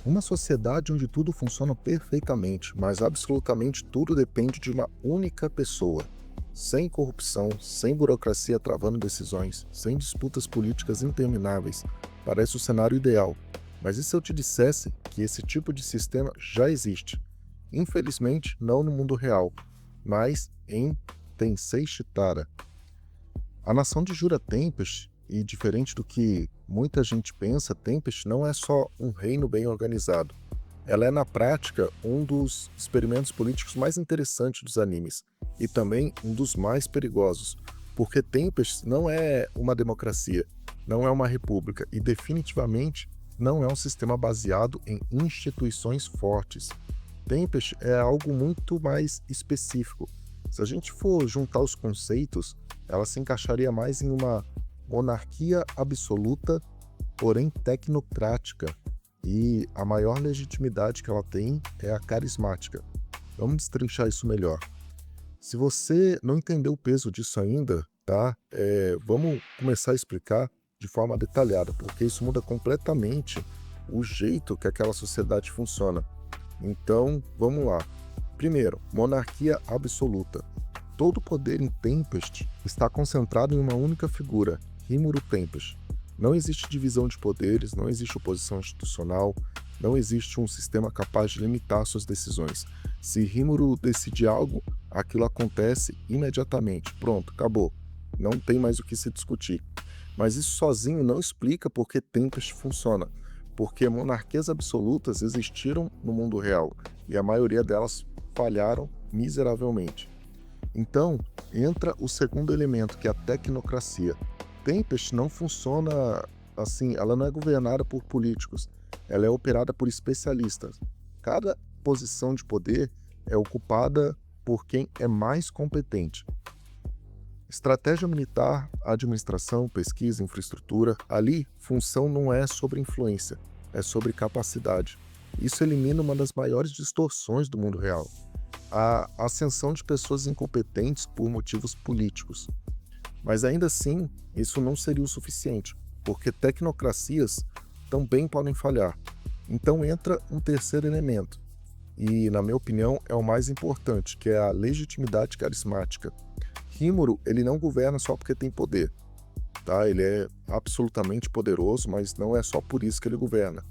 Uma sociedade onde tudo funciona perfeitamente, mas absolutamente tudo depende de uma única pessoa. Sem corrupção, sem burocracia travando decisões, sem disputas políticas intermináveis. Parece o cenário ideal. Mas e se eu te dissesse que esse tipo de sistema já existe? Infelizmente, não no mundo real, mas em Tensei Chitara. A nação de Jura Tempest, e diferente do que muita gente pensa, Tempest não é só um reino bem organizado. Ela é, na prática, um dos experimentos políticos mais interessantes dos animes, e também um dos mais perigosos, porque Tempest não é uma democracia, não é uma república, e definitivamente não é um sistema baseado em instituições fortes. Tempest é algo muito mais específico. Se a gente for juntar os conceitos, ela se encaixaria mais em uma monarquia absoluta, porém tecnocrática. E a maior legitimidade que ela tem é a carismática. Vamos destrinchar isso melhor. Se você não entendeu o peso disso ainda, tá? Vamos começar a explicar de forma detalhada, porque isso muda completamente o jeito que aquela sociedade funciona. Então, vamos lá. Primeiro, monarquia absoluta. Todo o poder em Tempest está concentrado em uma única figura, Rimuru Tempest. Não existe divisão de poderes, não existe oposição institucional, não existe um sistema capaz de limitar suas decisões. Se Rimuru decide algo, aquilo acontece imediatamente. Pronto, acabou. Não tem mais o que se discutir. Mas isso sozinho não explica por que Tempest funciona, porque monarquias absolutas existiram no mundo real e a maioria delas falharam miseravelmente. Então, entra o segundo elemento, que é a tecnocracia. Tempest não funciona assim, ela não é governada por políticos, ela é operada por especialistas. Cada posição de poder é ocupada por quem é mais competente. Estratégia militar, administração, pesquisa, infraestrutura, ali, função não é sobre influência, é sobre capacidade. Isso elimina uma das maiores distorções do mundo real: a ascensão de pessoas incompetentes por motivos políticos. Mas ainda assim, isso não seria o suficiente, porque tecnocracias também podem falhar. Então entra um terceiro elemento, e na minha opinião é o mais importante, que é a legitimidade carismática. Rimuru, ele não governa só porque tem poder, tá? Ele é absolutamente poderoso, mas não é só por isso que ele governa.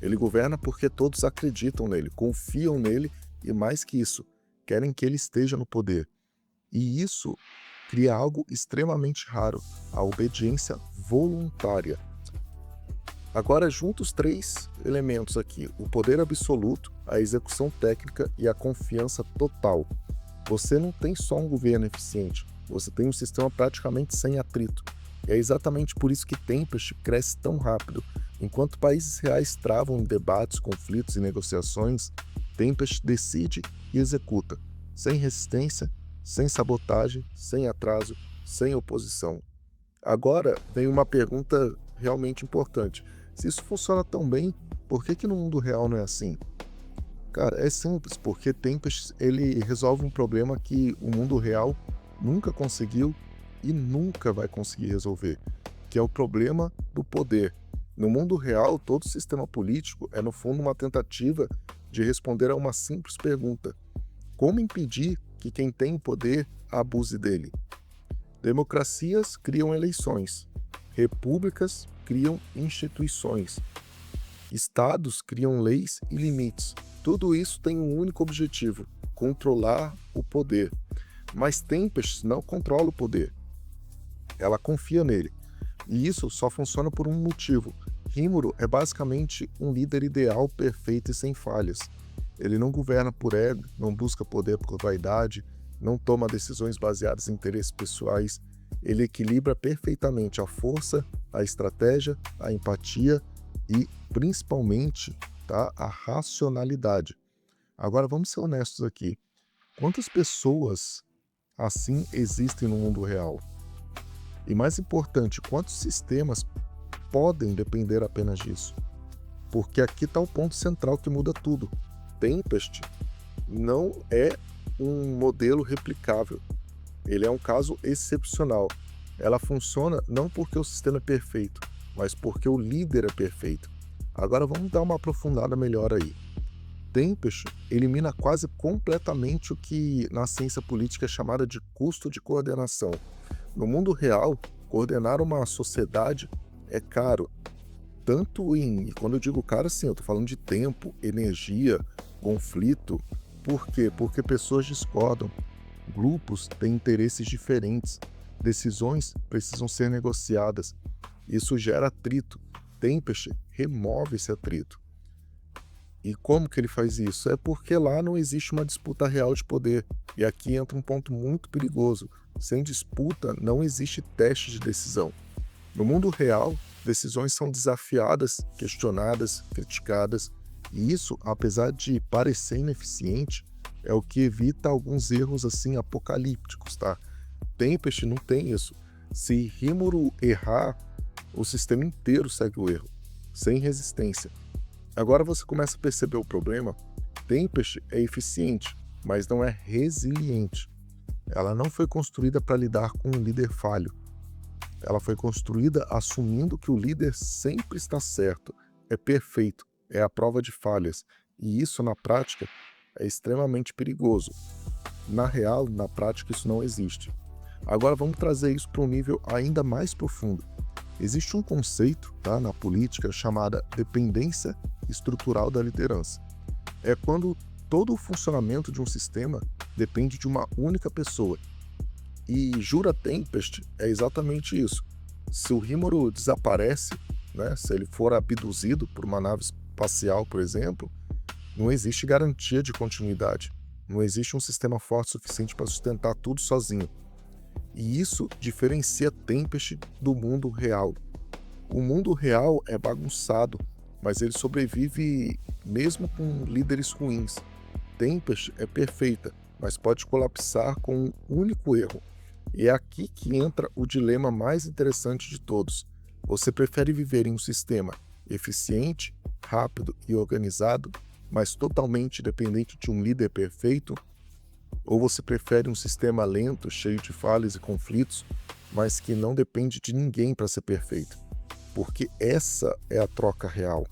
Ele governa porque todos acreditam nele, confiam nele e, mais que isso, querem que ele esteja no poder. E isso cria algo extremamente raro: a obediência voluntária. Agora, junta os três elementos aqui: o poder absoluto, a execução técnica e a confiança total. Você não tem só um governo eficiente, você tem um sistema praticamente sem atrito. E é exatamente por isso que Tempest cresce tão rápido. Enquanto países reais travam em debates, conflitos e negociações, Tempest decide e executa, sem resistência, sem sabotagem, sem atraso, sem oposição. Agora vem uma pergunta realmente importante: se isso funciona tão bem, por que no mundo real não é assim? Cara, é simples, porque Tempest ele resolve um problema que o mundo real nunca conseguiu e nunca vai conseguir resolver, que é o problema do poder. No mundo real, todo sistema político é, no fundo, uma tentativa de responder a uma simples pergunta: como impedir que quem tem o poder abuse dele? Democracias criam eleições, repúblicas criam instituições, estados criam leis e limites. Tudo isso tem um único objetivo: controlar o poder. Mas Tempest não controla o poder, ela confia nele. E isso só funciona por um motivo: Rimuru é basicamente um líder ideal, perfeito e sem falhas. Ele não governa por ego, não busca poder por vaidade, não toma decisões baseadas em interesses pessoais. Ele equilibra perfeitamente a força, a estratégia, a empatia e, principalmente, tá, a racionalidade. Agora vamos ser honestos aqui: quantas pessoas assim existem no mundo real? E mais importante, quantos sistemas podem depender apenas disso? Porque aqui está o ponto central que muda tudo. Tempest não é um modelo replicável. Ele é um caso excepcional. Ela funciona não porque o sistema é perfeito, mas porque o líder é perfeito. Agora vamos dar uma aprofundada melhor aí. Tempest elimina quase completamente o que na ciência política é chamada de custo de coordenação. No mundo real, coordenar uma sociedade é caro. E quando eu digo caro, sim, eu estou falando de tempo, energia, conflito. Por quê? Porque pessoas discordam, grupos têm interesses diferentes, decisões precisam ser negociadas. Isso gera atrito. Tempest remove esse atrito. E como que ele faz isso? É porque lá não existe uma disputa real de poder. E aqui entra um ponto muito perigoso. Sem disputa, não existe teste de decisão. No mundo real, decisões são desafiadas, questionadas, criticadas. E isso, apesar de parecer ineficiente, é o que evita alguns erros assim apocalípticos, tá? Tempest não tem isso. Se Rimuru errar, o sistema inteiro segue o erro, sem resistência. Agora você começa a perceber o problema. Tempest é eficiente, mas não é resiliente. Ela não foi construída para lidar com um líder falho. Ela foi construída assumindo que o líder sempre está certo, é perfeito, é a prova de falhas. E isso, na prática, é extremamente perigoso. Na real, na prática, isso não existe. Agora vamos trazer isso para um nível ainda mais profundo. Existe um conceito, tá, na política chamada dependência estrutural da liderança. É quando todo o funcionamento de um sistema depende de uma única pessoa. E Jura Tempest é exatamente isso. Se o Rimuru desaparece, né, se ele for abduzido por uma nave espacial, por exemplo, não existe garantia de continuidade. Não existe um sistema forte o suficiente para sustentar tudo sozinho. E isso diferencia Tempest do mundo real. O mundo real é bagunçado, mas ele sobrevive mesmo com líderes ruins. Tempest é perfeita, mas pode colapsar com um único erro. E é aqui que entra o dilema mais interessante de todos. Você prefere viver em um sistema eficiente, rápido e organizado, mas totalmente dependente de um líder perfeito? Ou você prefere um sistema lento, cheio de falhas e conflitos, mas que não depende de ninguém para ser perfeito? Porque essa é a troca real.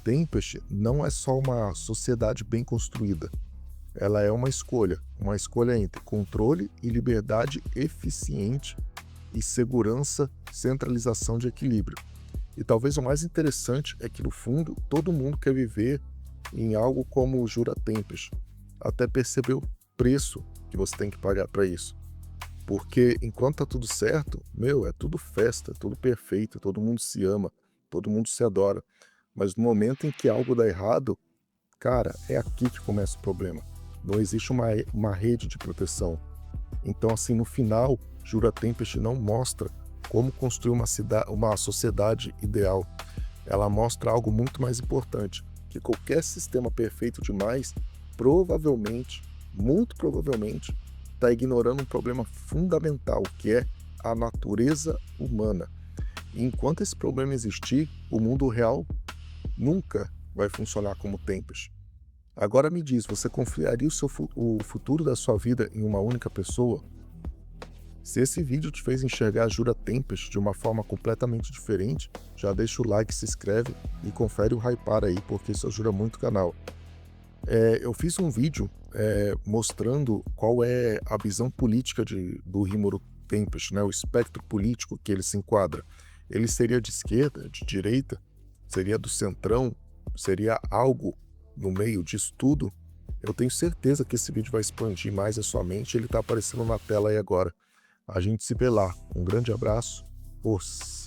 Tempest não é só uma sociedade bem construída. Ela é uma escolha entre controle e liberdade eficiente e segurança, centralização de equilíbrio. E talvez o mais interessante é que, no fundo, todo mundo quer viver em algo como o Jura Tempest, até perceber o preço que você tem que pagar para isso. Porque enquanto tá tudo certo, é tudo festa, é tudo perfeito, todo mundo se ama, todo mundo se adora. Mas no momento em que algo dá errado, cara, é aqui que começa o problema. Não existe uma rede de proteção. Então, assim, no final, Jura Tempest não mostra como construir uma sociedade ideal. Ela mostra algo muito mais importante, que qualquer sistema perfeito demais, provavelmente, muito provavelmente, está ignorando um problema fundamental, que é a natureza humana. E enquanto esse problema existir, o mundo real nunca vai funcionar como Tempest. Agora me diz, você confiaria o futuro da sua vida em uma única pessoa? Se esse vídeo te fez enxergar a Jura Tempest de uma forma completamente diferente, já deixa o like, se inscreve e confere o Hypar aí, porque isso ajuda muito o canal. Eu fiz um vídeo mostrando qual é a visão política do Rimuru Tempest, né, o espectro político que ele se enquadra. Ele seria de esquerda, de direita? Seria do centrão? Seria algo no meio disso tudo? Eu tenho certeza que esse vídeo vai expandir mais a sua mente, ele está aparecendo na tela aí agora. A gente se vê lá. Um grande abraço. Força!